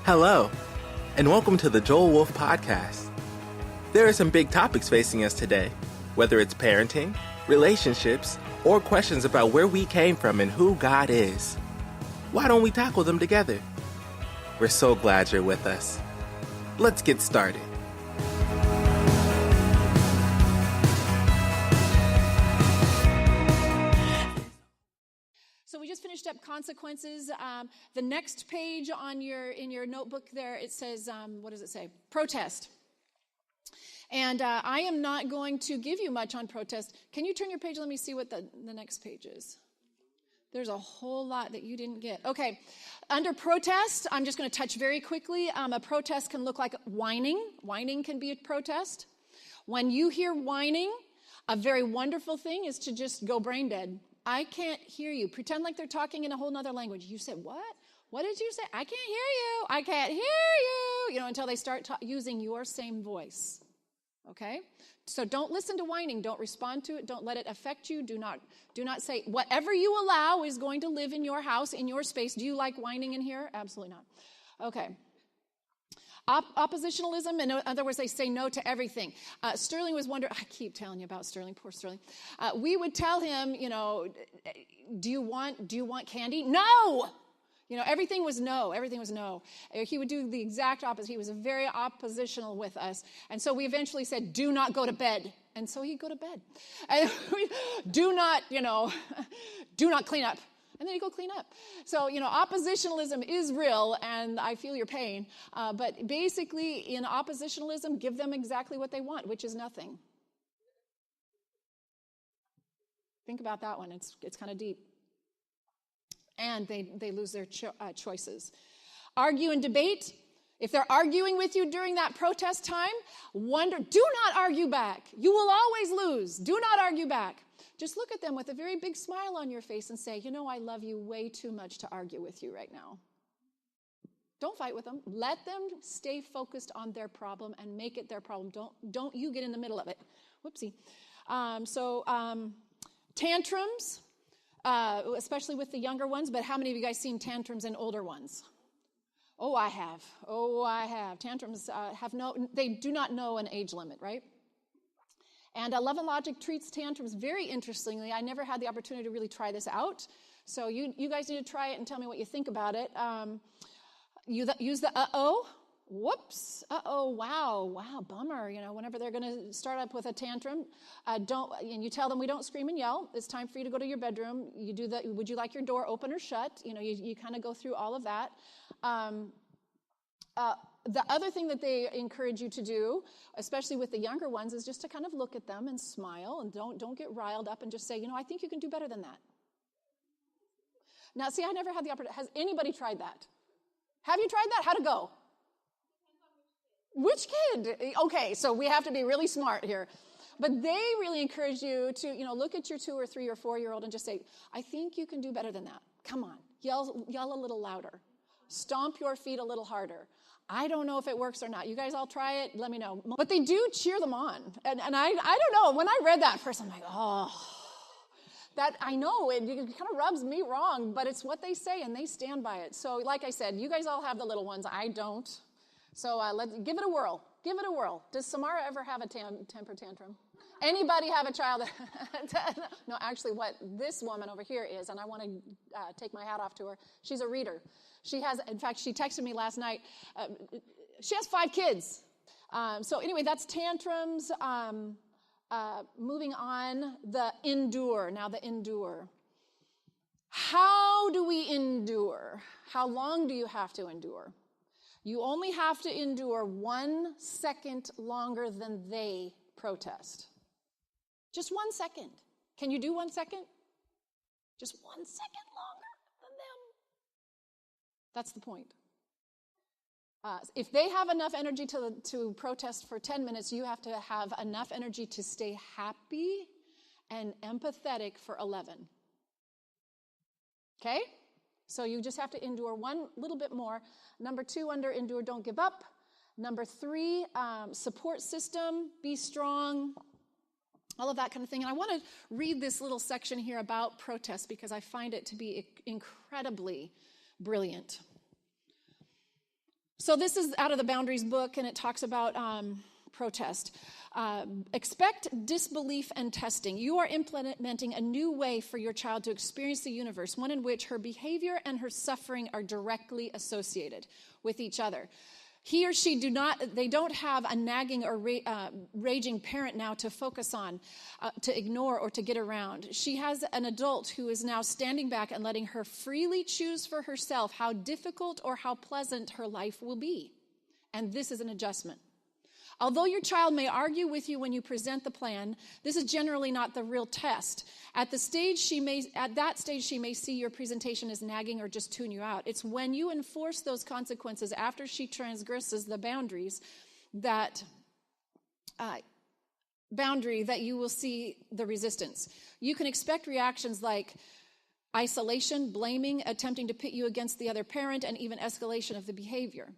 Hello, and welcome to the Joel Wolfe podcast. There are some big topics facing us today, whether it's parenting, relationships, or questions about where we came from and who God is. Why don't we tackle them together? We're so glad you're with us. Let's get started. So we just finished up consequences. The next page in your notebook there, it says, what does it say? Protest. And I am not going to give you much on protest. Can you turn your page? Let me see what the next page is. There's a whole lot that you didn't get. Okay, under protest, I'm just going to touch very quickly. A protest can look like whining. Whining can be a protest. When you hear whining, a very wonderful thing is to just go brain dead. I can't hear you. Pretend like they're talking in a whole nother language. You said, what? What did you say? I can't hear you. I can't hear you. Until they start using your same voice. Okay? So don't listen to whining. Don't respond to it. Don't let it affect you. Do not say, whatever you allow is going to live in your house, in your space. Do you like whining in here? Absolutely not. Okay. Oppositionalism, in other words, they say no to everything. Sterling was wondering, I keep telling you about Sterling, poor Sterling. We would tell him, do you want candy? No! Everything was no. Everything was no. He would do the exact opposite. He was very oppositional with us. And so we eventually said, do not go to bed. And so he'd go to bed. And do not clean up. And then you go clean up. So, oppositionalism is real, and I feel your pain. But basically, in oppositionalism, give them exactly what they want, which is nothing. Think about that one. It's kind of deep. And they lose their choices. Argue and debate. If they're arguing with you during that protest time, do not argue back. You will always lose. Do not argue back. Just look at them with a very big smile on your face and say, I love you way too much to argue with you right now. Don't fight with them. Let them stay focused on their problem and make it their problem. Don't you get in the middle of it. Whoopsie. Tantrums, especially with the younger ones, but how many of you guys seen tantrums in older ones? Oh, I have. Tantrums they do not know an age limit, right? And Love and Logic treats tantrums very interestingly. I never had the opportunity to really try this out. So you guys need to try it and tell me what you think about it. Use the uh-oh. Whoops. Uh-oh. Wow. Bummer. Whenever they're going to start up with a tantrum, and you tell them we don't scream and yell. It's time for you to go to your bedroom. You do the, would you like your door open or shut? You kind of go through all of that. The other thing that they encourage you to do, especially with the younger ones, is just to kind of look at them and smile and don't get riled up and just say, I think you can do better than that. Now, see, I never had the opportunity. Has anybody tried that? Have you tried that? How'd it go? Which kid? Okay, so we have to be really smart here. But they really encourage you to, look at your 2 or 3 or 4-year-old and just say, I think you can do better than that. Come on, yell a little louder. Stomp your feet a little harder. I don't know if it works or not. You guys all try it. Let me know. But they do cheer them on. And I don't know. When I read that first, I'm like, that I know. It kind of rubs me wrong. But it's what they say, and they stand by it. So like I said, you guys all have the little ones. I don't. So let's give it a whirl. Give it a whirl. Does Samara ever have a temper tantrum? Anybody have a child? No, actually what this woman over here is, and I want to take my hat off to her, she's a reader. She texted me last night. She has 5 kids. So anyway, that's tantrums. Moving on, the endure. Now the endure. How do we endure? How long do you have to endure? You only have to endure 1 second longer than they protest. Just 1 second. Can you do 1 second? Just 1 second longer than them. That's the point. If they have enough energy to protest for 10 minutes, you have to have enough energy to stay happy and empathetic for 11. Okay? So you just have to endure 1 little bit more. Number 2, under endure, don't give up. Number 3, support system, be strong. All of that kind of thing. And I want to read this little section here about protest because I find it to be incredibly brilliant. So this is out of the Boundaries book, and it talks about protest. Expect disbelief and testing. You are implementing a new way for your child to experience the universe, one in which her behavior and her suffering are directly associated with each other. He or she they don't have a nagging or raging parent now to focus on, to ignore, or to get around. She has an adult who is now standing back and letting her freely choose for herself how difficult or how pleasant her life will be. And this is an adjustment. Although your child may argue with you when you present the plan, this is generally not the real test. At that stage, she may see your presentation as nagging or just tune you out. It's when you enforce those consequences after she transgresses the boundaries that you will see the resistance. You can expect reactions like isolation, blaming, attempting to pit you against the other parent, and even escalation of the behavior.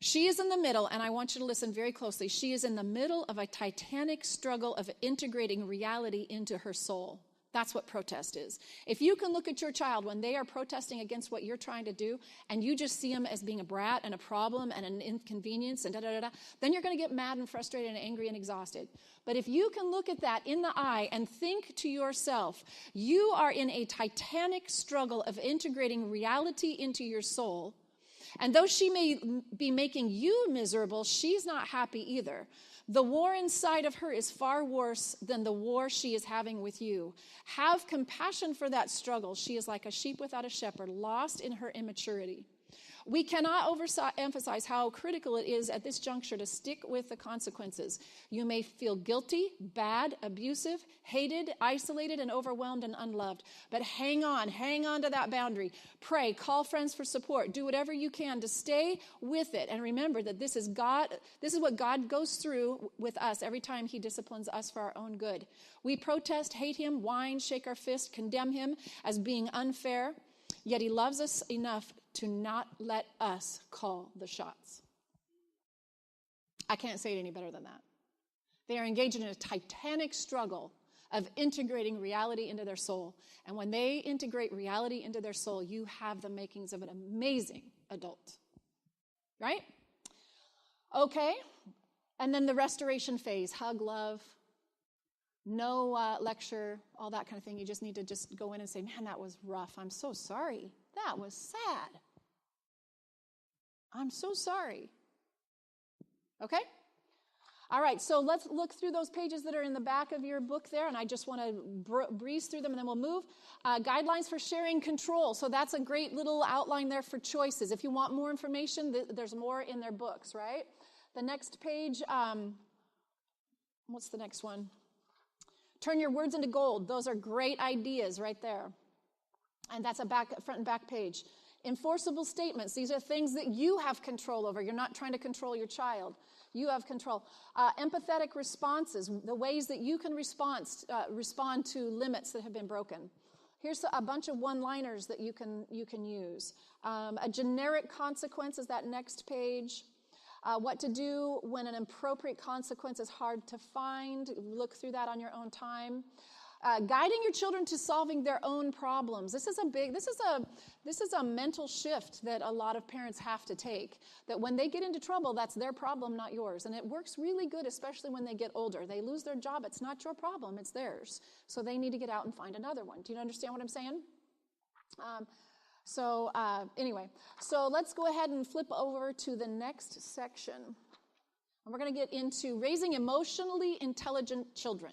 She is in the middle, and I want you to listen very closely. She is in the middle of a titanic struggle of integrating reality into her soul. That's what protest is. If you can look at your child when they are protesting against what you're trying to do, and you just see them as being a brat and a problem and an inconvenience and then you're going to get mad and frustrated and angry and exhausted. But if you can look at that in the eye and think to yourself, you are in a titanic struggle of integrating reality into your soul, and though she may be making you miserable, she's not happy either. The war inside of her is far worse than the war she is having with you. Have compassion for that struggle. She is like a sheep without a shepherd, lost in her immaturity. We cannot overemphasize how critical it is at this juncture to stick with the consequences. You may feel guilty, bad, abusive, hated, isolated, and overwhelmed and unloved. But hang on to that boundary. Pray, call friends for support. Do whatever you can to stay with it. And remember that this is what God goes through with us every time he disciplines us for our own good. We protest, hate him, whine, shake our fist, condemn him as being unfair. Yet he loves us enough to not let us call the shots. I can't say it any better than that. They are engaged in a titanic struggle of integrating reality into their soul. And when they integrate reality into their soul, you have the makings of an amazing adult. Right? Okay. And then the restoration phase, hug, love, no lecture, all that kind of thing. You just need to just go in and say, man, that was rough. I'm so sorry. That was sad. I'm so sorry. Okay? All right, so let's look through those pages that are in the back of your book there, and I just want to breeze through them, and then we'll move. Guidelines for sharing control. So that's a great little outline there for choices. If you want more information, there's more in their books, right? The next page, what's the next one? Turn your words into gold. Those are great ideas right there. And that's a front and back page. Enforceable statements. These are things that you have control over. You're not trying to control your child. You have control. Empathetic responses, the ways that you can respond to limits that have been broken. Here's a bunch of one-liners that you can use. A generic consequence is that next page. What to do when an appropriate consequence is hard to find. Look through that on your own time. Guiding your children to solving their own problems. This is a mental shift that a lot of parents have to take. That when they get into trouble, that's their problem, not yours. And it works really good, especially when they get older. They lose their job. It's not your problem. It's theirs. So they need to get out and find another one. Do you understand what I'm saying? Anyway, so let's go ahead and flip over to the next section. And we're going to get into raising emotionally intelligent children.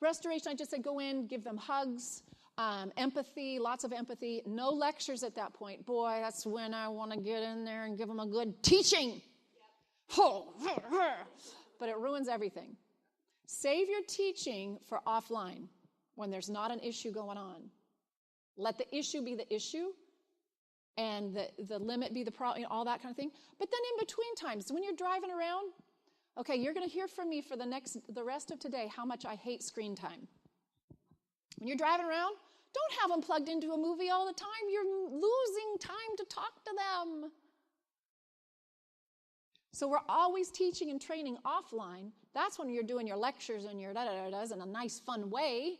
Restoration, I just said go in, give them hugs, empathy, lots of empathy. No lectures at that point. Boy, that's when I want to get in there and give them a good teaching. But it ruins everything. Save your teaching for offline when there's not an issue going on. Let the issue be the issue and the limit be the problem, all that kind of thing. But then in between times, when you're driving around, okay, you're going to hear from me for the rest of today how much I hate screen time. When you're driving around, don't have them plugged into a movie all the time. You're losing time to talk to them. So we're always teaching and training offline. That's when you're doing your lectures and your da-da-da-das in a nice, fun way.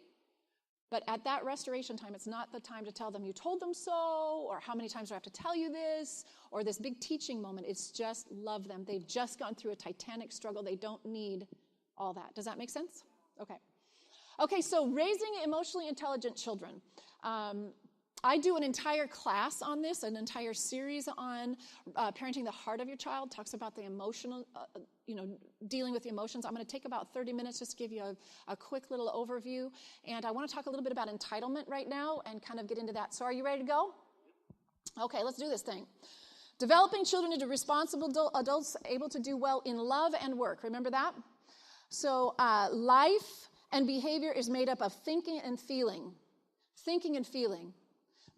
But at that restoration time, it's not the time to tell them you told them so, or how many times do I have to tell you this, or this big teaching moment. It's just love them. They've just gone through a titanic struggle. They don't need all that. Does that make sense? Okay. Okay, so raising emotionally intelligent children. I do an entire class on this, an entire series on parenting the heart of your child. Talks about the emotional, dealing with the emotions. I'm going to take about 30 minutes just to give you a quick little overview. And I want to talk a little bit about entitlement right now and kind of get into that. So are you ready to go? Okay, let's do this thing. Developing children into responsible adults able to do well in love and work. Remember that? So life and behavior is made up of thinking and feeling. Thinking and feeling.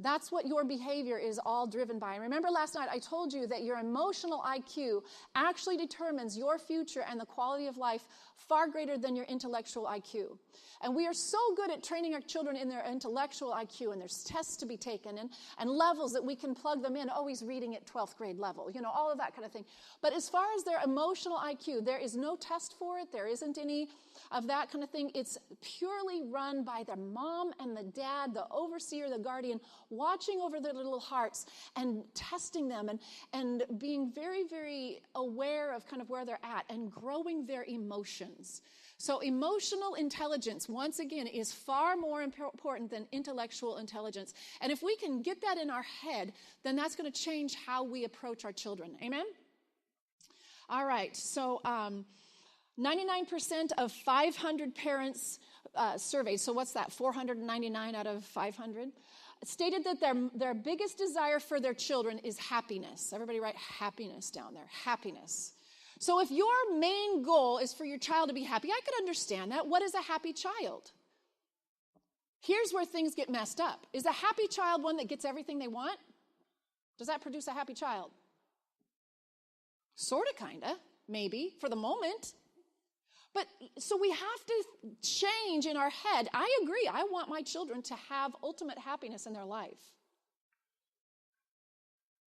That's what your behavior is all driven by. And remember last night I told you that your emotional IQ actually determines your future and the quality of life far greater than your intellectual IQ. And we are so good at training our children in their intellectual IQ, and there's tests to be taken and levels that we can plug them in, always reading at 12th grade level, all of that kind of thing. But as far as their emotional IQ, there is no test for it. There isn't any of that kind of thing. It's purely run by the mom and the dad, the overseer, the guardian, watching over their little hearts and testing them and being very, very aware of kind of where they're at and growing their emotions. So emotional intelligence, once again, is far more important than intellectual intelligence. And if we can get that in our head, then that's going to change how we approach our children. Amen? All right. So 99% of 500 parents surveyed, so what's that, 499 out of 500, stated that their biggest desire for their children is happiness. Everybody write happiness down there, happiness. So if your main goal is for your child to be happy, I could understand that. What is a happy child? Here's where things get messed up. Is a happy child one that gets everything they want? Does that produce a happy child? Sort of, kind of, maybe, for the moment. But so we have to change in our head. I agree. I want my children to have ultimate happiness in their life.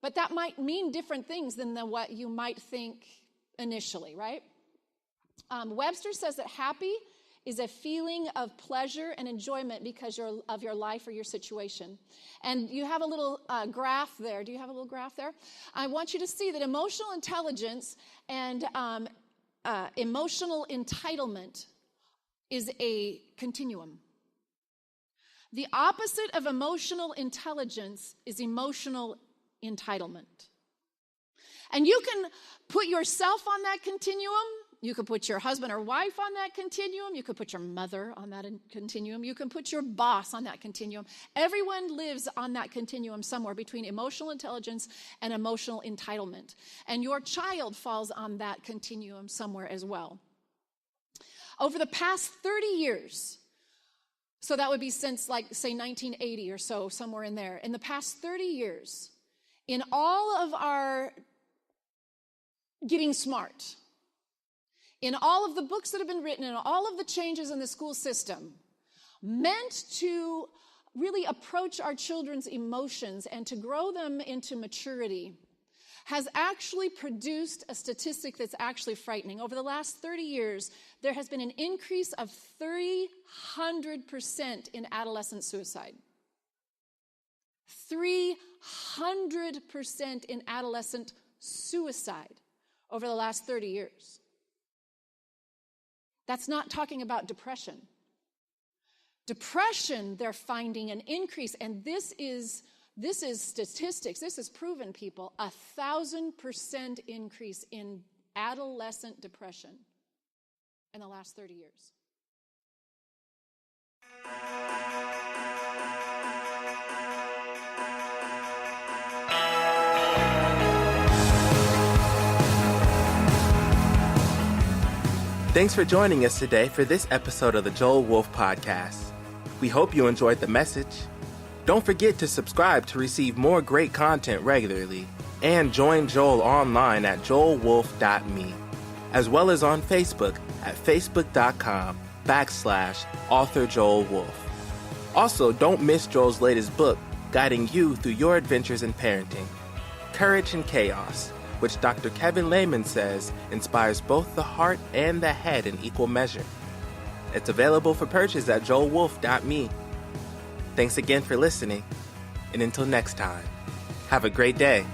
But that might mean different things than what you might think initially, right? Webster says that happy is a feeling of pleasure and enjoyment because of your life or your situation. And you have a little graph there. Do you have a little graph there? I want you to see that emotional intelligence and emotional entitlement is a continuum. The opposite of emotional intelligence is emotional entitlement. And you can put yourself on that continuum. You could put your husband or wife on that continuum. You could put your mother on that continuum. You can put your boss on that continuum. Everyone lives on that continuum somewhere between emotional intelligence and emotional entitlement. And your child falls on that continuum somewhere as well. Over the past 30 years, so that would be since, like, say, 1980 or so, somewhere in there. In the past 30 years, in all of our getting smart, in all of the books that have been written and all of the changes in the school system meant to really approach our children's emotions and to grow them into maturity, has actually produced a statistic that's actually frightening. Over the last 30 years, there has been an increase of 300% in adolescent suicide. 300% in adolescent suicide over the last 30 years. That's not talking about depression. Depression, they're finding an increase, and this is statistics. This is proven, people. 1,000% increase in adolescent depression in the last 30 years. Thanks for joining us today for this episode of the Joel Wolfe Podcast. We hope you enjoyed the message. Don't forget to subscribe to receive more great content regularly, and join Joel online at joelwolfe.me, as well as on Facebook at facebook.com/author Joel Wolfe. Also, don't miss Joel's latest book, guiding you through your adventures in parenting, Courage in Chaos, which Dr. Kevin Lehman says inspires both the heart and the head in equal measure. It's available for purchase at joelwolfe.me. Thanks again for listening, and until next time, have a great day.